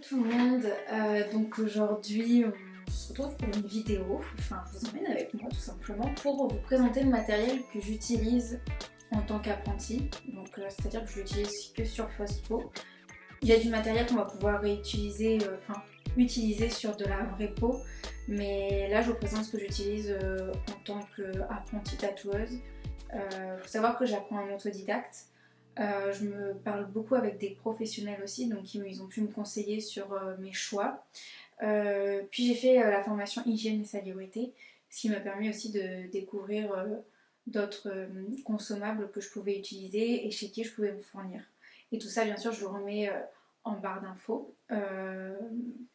tout le monde, donc aujourd'hui on se retrouve pour une vidéo, enfin je vous emmène avec moi tout simplement pour vous présenter le matériel que j'utilise en tant qu'apprenti, donc c'est-à-dire que je l'utilise que sur Fospo. Il y a du matériel qu'on va pouvoir réutiliser, utiliser sur de la vraie peau, mais là je vous présente ce que j'utilise en tant qu'apprentie tatoueuse. Faut savoir que j'apprends en autodidacte. Je me parle beaucoup avec des professionnels aussi, donc ils ont pu me conseiller sur mes choix. Puis j'ai fait la formation hygiène et salubrité, ce qui m'a permis aussi de découvrir d'autres consommables que je pouvais utiliser et chez qui je pouvais me fournir. Et tout ça, bien sûr, je vous remets en barre d'infos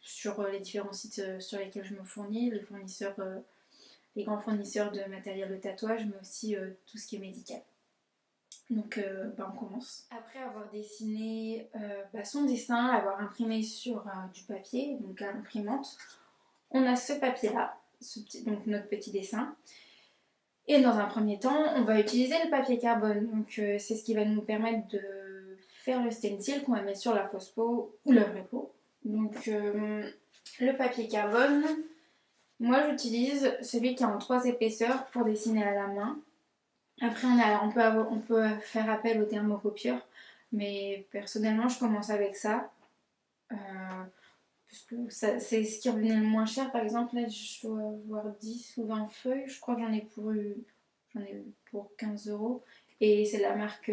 sur les différents sites sur lesquels je me fournis, les fournisseurs, les grands fournisseurs de matériel de tatouage, mais aussi tout ce qui est médical. Donc on commence. Après avoir dessiné son dessin, l'avoir imprimé sur du papier, donc à l'imprimante, on a ce papier là, donc notre petit dessin. Et dans un premier temps, on va utiliser le papier carbone. Donc c'est ce qui va nous permettre de faire le stencil qu'on va mettre sur la fausse peau ou la vraie peau. Donc le papier carbone, moi j'utilise celui qui est en 3 épaisseurs pour dessiner à la main. Après, on peut faire appel au thermocopieur, mais personnellement, je commence avec ça. Parce que c'est ce qui revenait le moins cher. Par exemple, là, je dois avoir 10 ou 20 feuilles. Je crois que j'en ai pour 15 euros. Et c'est de la marque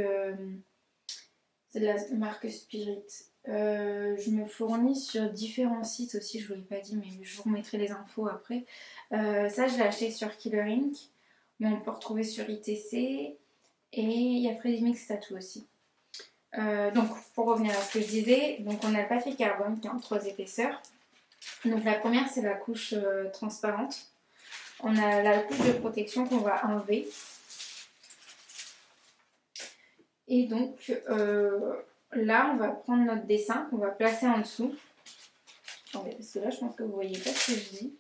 Spirit. Je me fournis sur différents sites aussi, je ne vous l'ai pas dit, mais je vous remettrai les infos après. Ça, je l'ai acheté sur Killer Ink. Mais on peut retrouver sur ITC et il y a Freddy Mix Tattoo aussi. Donc pour revenir à ce que je disais, donc on a le papier carbone qui est en 3 épaisseurs. Donc la première c'est la couche transparente. On a la couche de protection qu'on va enlever. Et donc là on va prendre notre dessin qu'on va placer en dessous. Attendez, parce que là je pense que vous voyez pas ce que je dis.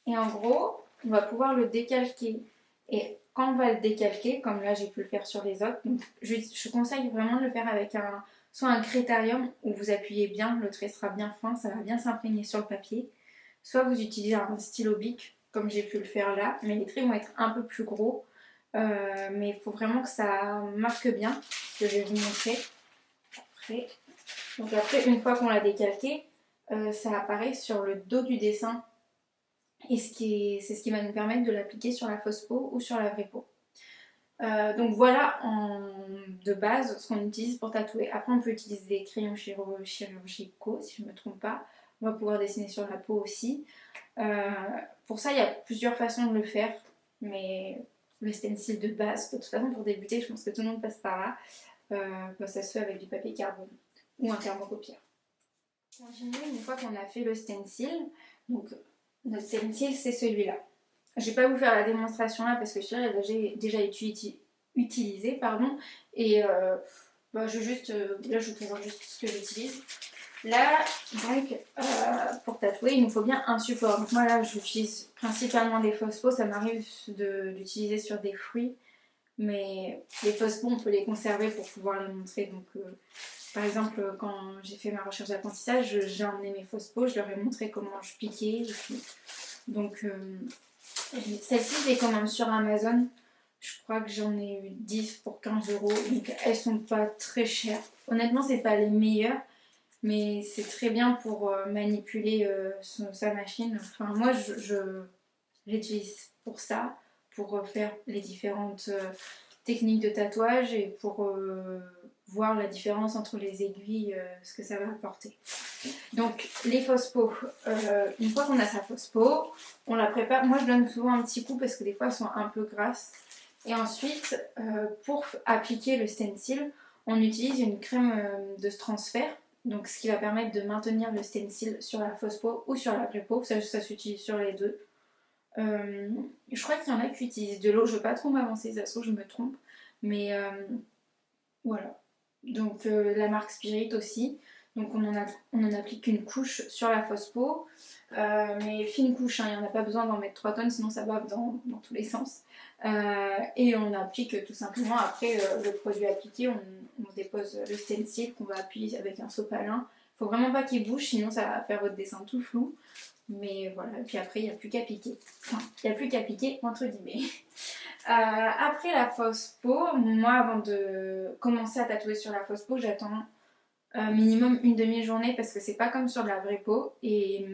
Et en gros, on va pouvoir le décalquer. Et quand on va le décalquer, comme là j'ai pu le faire sur les autres, donc je conseille vraiment de le faire avec soit un crétarium où vous appuyez bien, le trait sera bien fin, ça va bien s'imprégner sur le papier. Soit vous utilisez un stylo bic, comme j'ai pu le faire là, mais les traits vont être un peu plus gros. Mais il faut vraiment que ça marque bien, ce que je vais vous montrer après. Donc après, une fois qu'on l'a décalqué, ça apparaît sur le dos du dessin. Et c'est ce qui va nous permettre de l'appliquer sur la fausse peau ou sur la vraie peau. Donc voilà de base ce qu'on utilise pour tatouer. Après on peut utiliser des crayons chirurgicaux si je ne me trompe pas. On va pouvoir dessiner sur la peau aussi. Pour ça il y a plusieurs façons de le faire. Mais le stencil de base, de toute façon pour débuter je pense que tout le monde passe par là. Ça se fait avec du papier carbone ou un thermocopieur. Continuer une fois qu'on a fait le stencil. Donc notre stencil c'est celui-là. Je ne vais pas vous faire la démonstration là parce que celui-là j'ai déjà utilisé pardon. Et je vous présente juste ce que j'utilise. Là donc pour tatouer il nous faut bien un support. Donc moi là j'utilise principalement des fausses peaux. Ça m'arrive d'utiliser sur des fruits. Mais les fausses peaux on peut les conserver pour pouvoir les montrer. Donc par exemple, quand j'ai fait ma recherche d'apprentissage, j'ai emmené mes fausses peaux, je leur ai montré comment je piquais. Donc, celle-ci, je l'ai commande sur Amazon. Je crois que j'en ai eu 10 pour 15 euros. Donc, elles sont pas très chères. Honnêtement, c'est pas les meilleures, mais c'est très bien pour manipuler sa machine. Enfin, moi, j'utilise pour ça, pour faire les différentes techniques de tatouage et pour voir la différence entre les aiguilles, ce que ça va apporter. Donc les fausses peaux, une fois qu'on a sa fausse peau, on la prépare. Moi je donne souvent un petit coup parce que des fois elles sont un peu grasses. Et ensuite, pour appliquer le stencil, on utilise une crème de transfert. Donc ce qui va permettre de maintenir le stencil sur la fausse peau ou sur la vraie peau. Ça s'utilise sur les deux. Je crois qu'il y en a qui utilisent de l'eau. Je ne veux pas trop m'avancer, ça se trouve je me trompe. Mais voilà. Donc la marque Spirit aussi. Donc on en applique une couche sur la fausse peau, mais fine couche, hein, il n'y en a pas besoin d'en mettre 3 tonnes, sinon ça bave dans tous les sens. Et on applique tout simplement, après le produit appliqué, on dépose le stencil qu'on va appuyer avec un sopalin. Il ne faut vraiment pas qu'il bouge, sinon ça va faire votre dessin tout flou. Mais voilà, et puis après il n'y a plus qu'à piquer. Enfin, il n'y a plus qu'à piquer entre guillemets. Après la fausse peau, moi avant de commencer à tatouer sur la fausse peau, j'attends minimum une demi-journée parce que c'est pas comme sur de la vraie peau et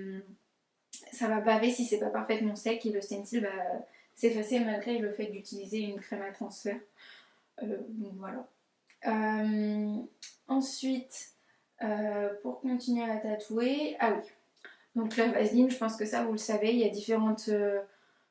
ça va baver si c'est pas parfaitement sec et le stencil va s'effacer malgré le fait d'utiliser une crème à transfert. Donc voilà. Ensuite, pour continuer à tatouer, ah oui, donc la vaseline, je pense que ça vous le savez, il y a différentes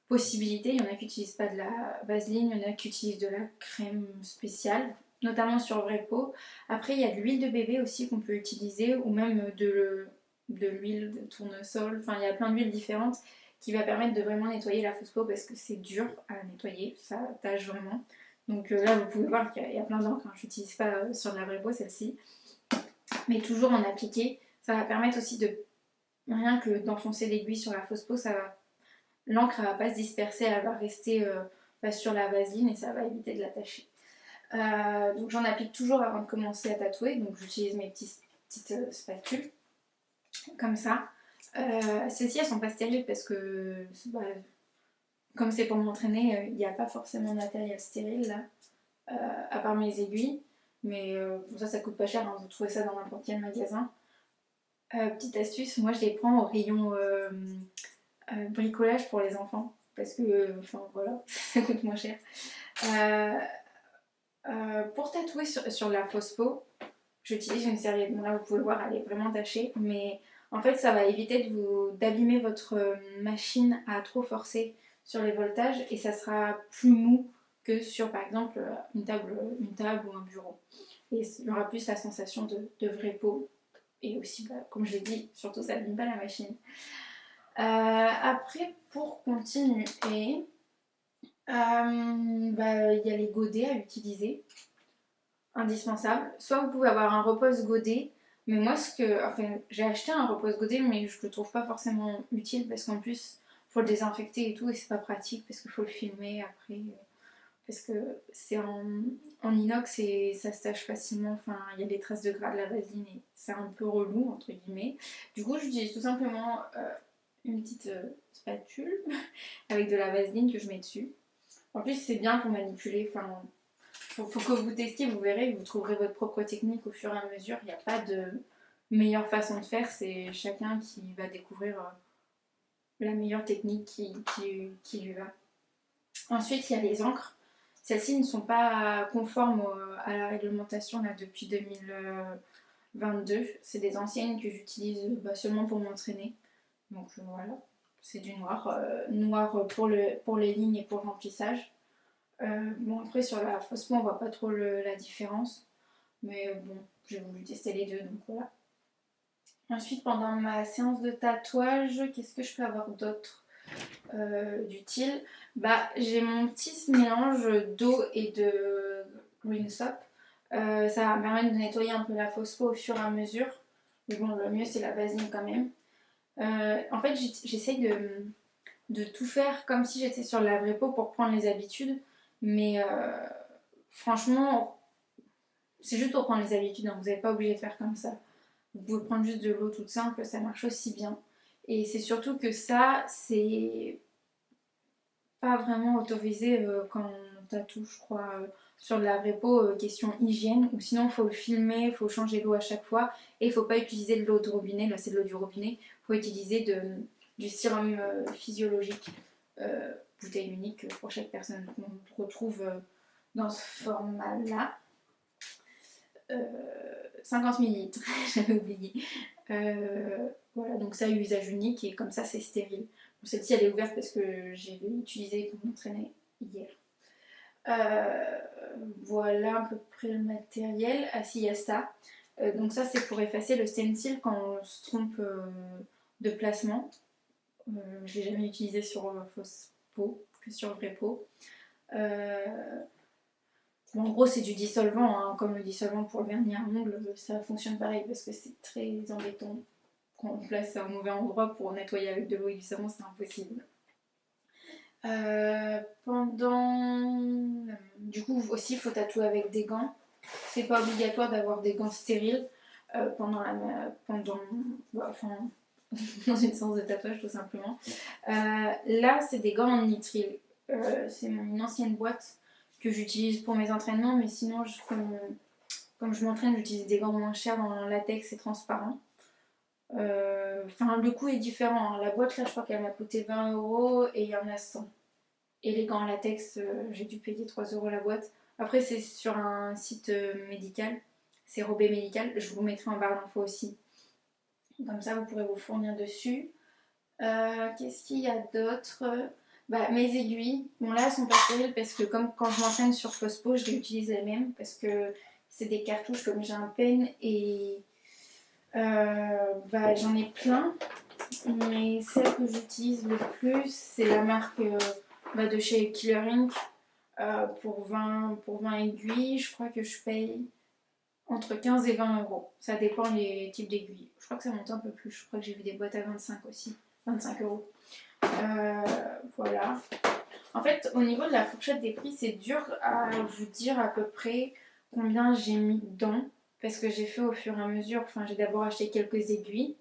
possibilités. Il y en a qui n'utilisent pas de la vaseline, il y en a qui utilisent de la crème spéciale, notamment sur vraie peau. Après, il y a de l'huile de bébé aussi qu'on peut utiliser, ou même de l'huile de tournesol. Enfin, il y a plein d'huiles différentes qui va permettre de vraiment nettoyer la fausse peau parce que c'est dur à nettoyer, ça tâche vraiment. Donc là, vous pouvez voir qu'il y a plein d'encre. Hein. Je n'utilise pas sur de la vraie peau celle-ci. Mais toujours en appliquer, ça va permettre aussi de, rien que d'enfoncer l'aiguille sur la fausse peau, ça va, l'encre ne va pas se disperser, elle va rester sur la vaseline et ça va éviter de l'attacher. Donc j'en applique toujours avant de commencer à tatouer, donc j'utilise mes petites spatules, comme ça. Celles-ci elles sont pas stériles parce que bah, comme c'est pour m'entraîner, il n'y a pas forcément de matériel stérile là, à part mes aiguilles. Mais pour ça coûte pas cher, hein, vous trouvez ça dans n'importe quel magasin. Petite astuce, moi je les prends au rayon bricolage pour les enfants parce que, enfin voilà, ça coûte moins cher. Pour tatouer sur la fausse peau, j'utilise une serviette. Bon, là, vous pouvez voir, elle est vraiment tachée, mais en fait, ça va éviter d'abîmer votre machine à trop forcer sur les voltages et ça sera plus mou que sur, par exemple, une table ou un bureau. Et il y aura plus la sensation de vraie peau. Et aussi, bah, comme je l'ai dit, surtout, ça n'abîme pas la machine. Après, pour continuer, bah, y a les godets à utiliser, indispensables. Soit vous pouvez avoir un repose godet, mais moi enfin, j'ai acheté un repose godet, mais je le trouve pas forcément utile parce qu'en plus faut le désinfecter et tout, et c'est pas pratique parce qu'il faut le filmer après. Parce que c'est en inox et ça se tâche facilement, enfin il y a des traces de gras de la vaseline et c'est un peu relou entre guillemets. Du coup j'utilise tout simplement une petite spatule avec de la vaseline que je mets dessus. En plus, c'est bien pour manipuler. Enfin, faut que vous testiez, vous verrez, vous trouverez votre propre technique au fur et à mesure. Il n'y a pas de meilleure façon de faire, c'est chacun qui va découvrir la meilleure technique qui lui va. Ensuite, il y a les encres. Celles-ci ne sont pas conformes à la réglementation là, depuis 2022. C'est des anciennes que j'utilise seulement pour m'entraîner. Donc voilà, c'est du noir. Noir pour les lignes et pour le remplissage. Bon, après, sur la fausse peau, on voit pas trop la différence. Mais bon, j'ai voulu tester les deux, donc voilà. Ensuite, pendant ma séance de tatouage, qu'est-ce que je peux avoir d'autre d'utile? Bah, j'ai mon petit mélange d'eau et de green soap. Ça va me permettre de nettoyer un peu la fausse peau au fur et à mesure. Mais bon, le mieux, c'est la vaseline quand même. En fait, j'essaye de tout faire comme si j'étais sur la vraie peau pour prendre les habitudes. Mais franchement, c'est juste pour prendre les habitudes, hein. Vous n'êtes pas obligé de faire comme ça. Vous pouvez prendre juste de l'eau toute simple, ça marche aussi bien. Et c'est surtout que ça, c'est pas vraiment autorisé quand on tatoue, je crois, sur de la vraie peau, question hygiène. Ou sinon, il faut le filmer, il faut changer l'eau à chaque fois. Et il ne faut pas utiliser de l'eau de robinet, là c'est de l'eau du robinet. Il faut utiliser du sérum physiologique, bouteille unique pour chaque personne. On retrouve dans ce format-là. 50 ml, j'avais oublié. Voilà, donc ça, usage unique et comme ça, c'est stérile. Bon, celle-ci, elle est ouverte parce que j'ai utilisé pour m'entraîner hier. Voilà à peu près le matériel. Ah si, il y a ça. Donc ça, c'est pour effacer le stencil quand on se trompe de placement. Je l'ai jamais utilisé sur fausse peau, que sur vraie peau. Bon, en gros, c'est du dissolvant, hein, comme le dissolvant pour le vernis à ongles, ça fonctionne pareil parce que c'est très embêtant. Quand on place ça au mauvais endroit pour nettoyer avec de l'eau et du savon, c'est impossible. Du coup, aussi, il faut tatouer avec des gants. C'est pas obligatoire d'avoir des gants stériles enfin, dans une séance de tatouage, tout simplement. Là, c'est des gants en nitrile. C'est une ancienne boîte que j'utilise pour mes entraînements, mais sinon, comme je m'entraîne, j'utilise des gants moins chers en latex et transparent. Enfin, le coût est différent, hein. La boîte, là, je crois qu'elle m'a coûté 20 € et il y en a 100. Et les gants en latex, j'ai dû payer 3 € la boîte. Après, c'est sur un site médical, c'est Robé Médical. Je vous mettrai en barre d'infos aussi. Comme ça, vous pourrez vous fournir dessus. Qu'est-ce qu'il y a d'autre? Mes aiguilles, bon là elles sont pas stériles parce que comme quand je m'entraîne sur Fospo, je réutilise les mêmes parce que c'est des cartouches comme j'ai un pen et j'en ai plein. Mais celle que j'utilise le plus, c'est la marque de chez Killer Ink pour 20 aiguilles. Je crois que je paye entre 15 et 20 €. Ça dépend les types d'aiguilles. Je crois que ça monte un peu plus. Je crois que j'ai vu des boîtes à 25 aussi. 25 €. Voilà. En fait, au niveau de la fourchette des prix, c'est dur à vous dire à peu près combien j'ai mis dedans. Parce que j'ai fait au fur et à mesure. Enfin, j'ai d'abord acheté quelques aiguilles.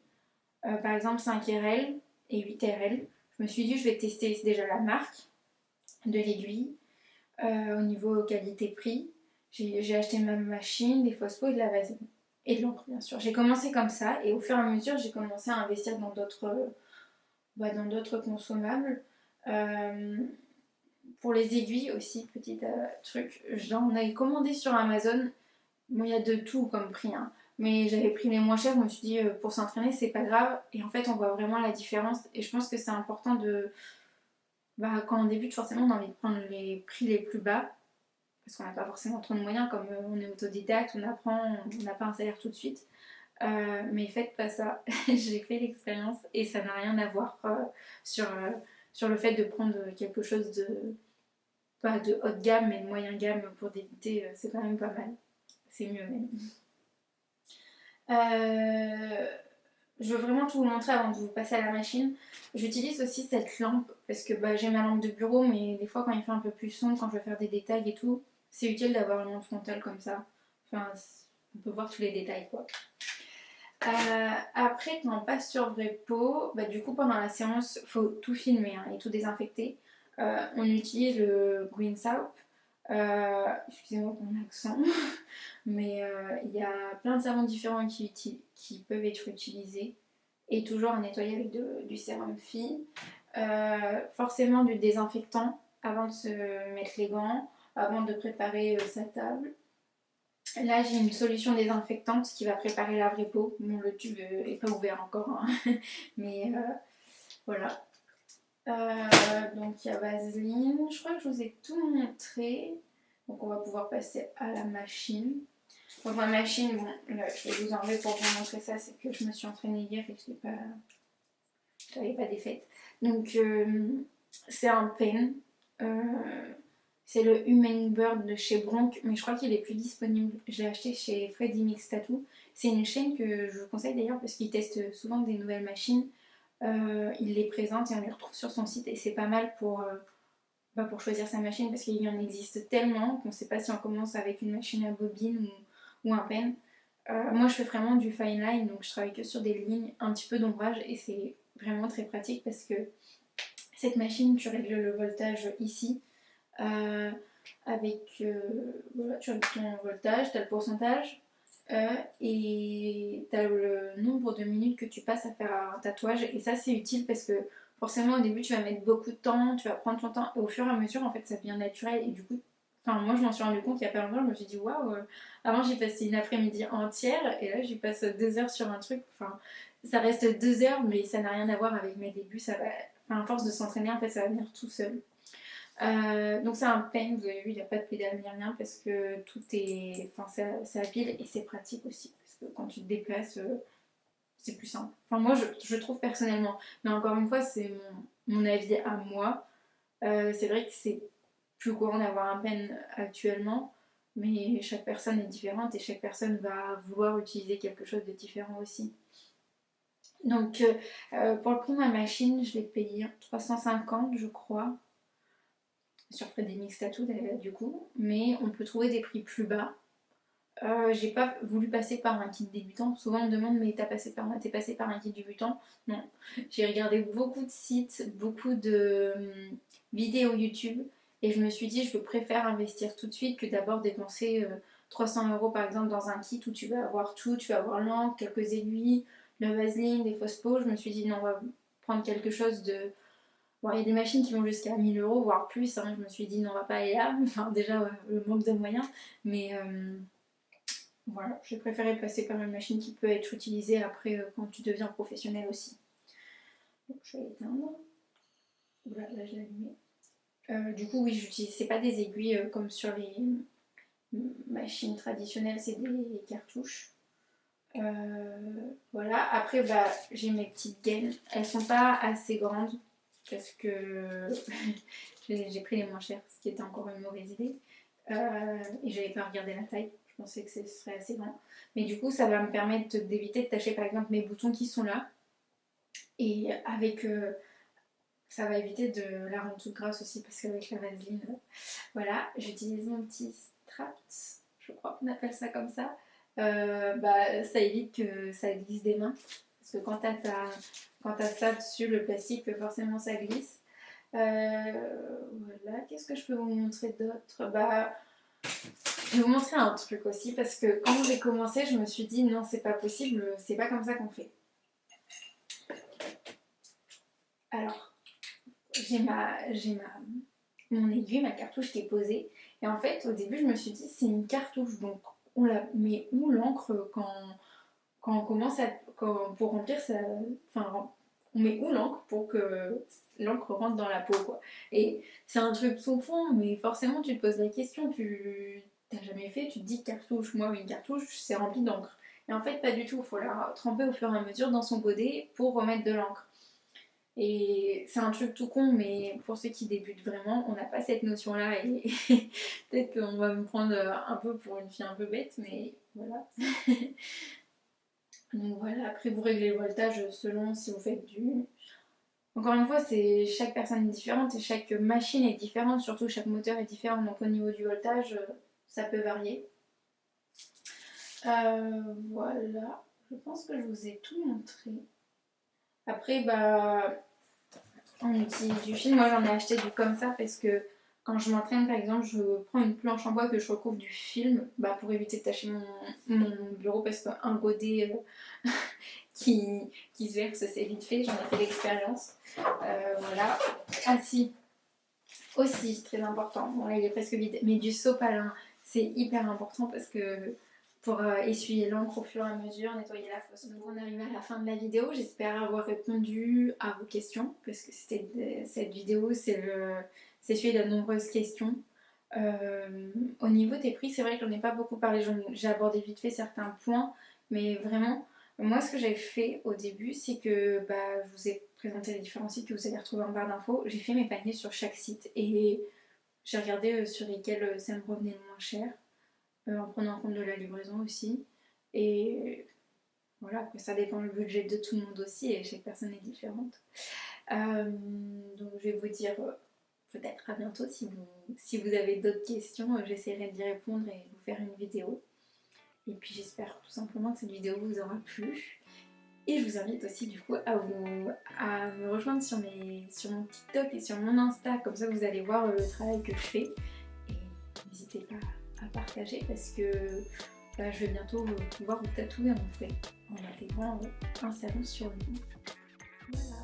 Par exemple, 5 RL et 8 RL. Je me suis dit, je vais tester déjà la marque de l'aiguille. Au niveau qualité-prix, j'ai acheté ma machine, des fausses peaux et de la vaseline. Et de l'encre, bien sûr. J'ai commencé comme ça et au fur et à mesure, j'ai commencé à investir dans d'autres consommables. Euh, pour les aiguilles aussi, petit truc, j'en ai commandé sur Amazon. Bon, il y a de tout comme prix, hein. Mais j'avais pris les moins chers, je me suis dit pour s'entraîner, c'est pas grave. Et en fait, on voit vraiment la différence. Et je pense que c'est important quand on débute, forcément, on a envie de prendre les prix les plus bas. Parce qu'on n'a pas forcément trop de moyens, comme on est autodidacte, on apprend, on n'a pas un salaire tout de suite. Mais faites pas ça. J'ai fait l'expérience et ça n'a rien à voir sur le fait de prendre quelque chose pas de haut de gamme, mais de moyen gamme pour débuter. C'est quand même pas mal. C'est mieux même. Euh, je veux vraiment tout vous montrer avant de vous passer à la machine. J'utilise aussi cette lampe parce que j'ai ma lampe de bureau, mais des fois quand il fait un peu plus sombre, quand je veux faire des détails et tout, c'est utile d'avoir une lampe frontale comme ça. Enfin, on peut voir tous les détails quoi. Après, quand on passe sur vraie peau, du coup pendant la séance, faut tout filmer hein, et tout désinfecter. On utilise le Green Soap. Excusez-moi pour mon accent, mais il y a plein de savons différents qui peuvent être utilisés et toujours à nettoyer avec du sérum fille. Forcément du désinfectant avant de se mettre les gants, avant de préparer sa table. Là, j'ai une solution désinfectante qui va préparer la vraie peau. Bon, le tube n'est pas ouvert encore, hein. Mais voilà. Donc, il y a Vaseline. Je crois que je vous ai tout montré. Donc, on va pouvoir passer à la machine. Donc, ma machine, bon, là, je vais vous enlever pour vous montrer ça. C'est que je me suis entraînée hier et que je n'avais pas défaite. Donc, c'est un pen. C'est le Hummingbird de chez Bronc, mais je crois qu'il est plus disponible. Je l'ai acheté chez Freddy Mix Tattoo. C'est une chaîne que je vous conseille d'ailleurs parce qu'il teste souvent des nouvelles machines. Il les présente et on les retrouve sur son site et c'est pas mal pour choisir sa machine parce qu'il y en existe tellement qu'on ne sait pas si on commence avec une machine à bobine ou un pen. Moi je fais vraiment du fine line donc je travaille que sur des lignes, un petit peu d'ombrage et c'est vraiment très pratique parce que cette machine tu règles le voltage ici. Voilà, tu as ton voltage, tu as le pourcentage et tu as le nombre de minutes que tu passes à faire un tatouage. Et ça, c'est utile parce que forcément, au début, tu vas mettre beaucoup de temps, tu vas prendre ton temps. Et au fur et à mesure, en fait, ça devient naturel. Et du coup, moi, je m'en suis rendu compte il y a pas longtemps. Je me suis dit, waouh, avant, j'y passais une après-midi entière. Et là, j'y passe 2 heures sur un truc. Enfin, ça reste 2 heures, mais ça n'a rien à voir avec mes débuts. Ça va, à force de s'entraîner, en fait, ça va venir tout seul. Donc c'est un pen, vous avez vu, il n'y a pas de pédale ni rien parce que tout est. Enfin, c'est à pile et c'est pratique aussi parce que quand tu te déplaces, c'est plus simple. Enfin, moi je trouve personnellement, mais encore une fois, c'est mon avis à moi. C'est vrai que c'est plus courant d'avoir un pen actuellement. mais chaque personne est différente et chaque personne va vouloir utiliser quelque chose de différent aussi. Donc pour le prix de ma machine, je l'ai payé 350 je crois, sur Freddy Mix Tattoo du coup, mais on peut trouver des prix plus bas. J'ai pas voulu passer par un kit débutant. Souvent on me demande mais t'es passé par un kit débutant? Non. J'ai regardé beaucoup de sites, beaucoup de vidéos YouTube et je me suis dit je préfère investir tout de suite que d'abord dépenser 300 € par exemple dans un kit où tu vas avoir tout, tu vas avoir l'encre, quelques aiguilles, le vaseline, des fausses peaux. Je me suis dit non, on va prendre quelque chose de... Bon, il y a des machines qui vont jusqu'à 1000 € voire plus, hein. Je me suis dit non, on va pas aller là. Enfin déjà le manque de moyens, mais... voilà, j'ai préféré passer par une machine qui peut être utilisée après quand tu deviens professionnel aussi. Donc je vais éteindre. Voilà, là je l'ai allumé. Du coup, oui, c'est pas des aiguilles comme sur les machines traditionnelles, c'est des cartouches. Voilà, après bah, j'ai mes petites gaines. Elles sont pas assez grandes parce que j'ai pris les moins chères, ce qui était encore une mauvaise idée. Et j'avais pas regardé la taille. Je pensais que ce serait assez grand. Mais du coup, ça va me permettre d'éviter de tâcher par exemple mes boutons qui sont là. Et avec. Ça va éviter de la rendre toute grasse aussi parce qu'avec la vaseline. Voilà, j'utilise mon petit Straps, je crois qu'on appelle ça comme ça. Bah, ça évite que ça glisse des mains. Parce que quand t'as ça dessus, le plastique, forcément ça glisse. Voilà, qu'est-ce que je peux vous montrer d'autre? Bah, je vais vous montrer un truc aussi parce que quand j'ai commencé, je me suis dit non, c'est pas possible, c'est pas comme ça qu'on fait. Alors, mon aiguille, ma cartouche qui est posée. Et en fait, au début, je me suis dit c'est une cartouche, donc on la met où l'encre quand on commence pour remplir ça. Enfin, on met où l'encre pour que l'encre rentre dans la peau, quoi. Et c'est un truc tout fond, mais forcément, tu te poses la question, tu t'as jamais fait, tu te dis cartouche. Moi, une cartouche, c'est rempli d'encre. Et en fait, pas du tout. Il faut la tremper au fur et à mesure dans son godet pour remettre de l'encre. Et c'est un truc tout con, mais pour ceux qui débutent vraiment, on n'a pas cette notion-là. Et peut-être qu'on va me prendre un peu pour une fille un peu bête, mais voilà. Donc voilà, après vous réglez le voltage selon si vous faites du... Encore une fois, chaque personne est différente et chaque machine est différente, surtout chaque moteur est différent. Donc au niveau du voltage, ça peut varier. Voilà, je pense que je vous ai tout montré. Après, bah, on utilise du fil. Moi, j'en ai acheté du comme ça parce que quand je m'entraîne, par exemple, je prends une planche en bois que je recouvre du film bah, pour éviter de tâcher mon bureau parce qu'un godet qui se verse, c'est vite fait. J'en ai fait l'expérience. Voilà. Ah si, aussi, très important. Bon, là, il est presque vide. Mais du sopalin, c'est hyper important parce que pour essuyer l'encre au fur et à mesure, nettoyer la fosse. Donc on arrive à la fin de la vidéo. J'espère avoir répondu à vos questions parce que cette vidéo, c'est suivi de nombreuses questions. Au niveau des prix, c'est vrai que j'en ai pas beaucoup parlé. J'ai abordé vite fait certains points, mais vraiment, moi, ce que j'ai fait au début, c'est que bah, je vous ai présenté les différents sites que vous allez retrouver en barre d'infos. J'ai fait mes paniers sur chaque site et j'ai regardé sur lesquels ça me revenait le moins cher, en prenant en compte de la livraison aussi. Et voilà, après ça dépend le budget de tout le monde aussi et chaque personne est différente. Donc je vais vous dire peut-être à bientôt si vous avez d'autres questions. J'essaierai d'y répondre et vous faire une vidéo. Et puis j'espère tout simplement que cette vidéo vous aura plu. Et je vous invite aussi du coup à me rejoindre sur mon TikTok et sur mon Insta, comme ça vous allez voir le travail que je fais. Et n'hésitez pas à partager parce que bah, je vais bientôt pouvoir vous tatouer en fait, en intégrant un salon sur lui. Voilà.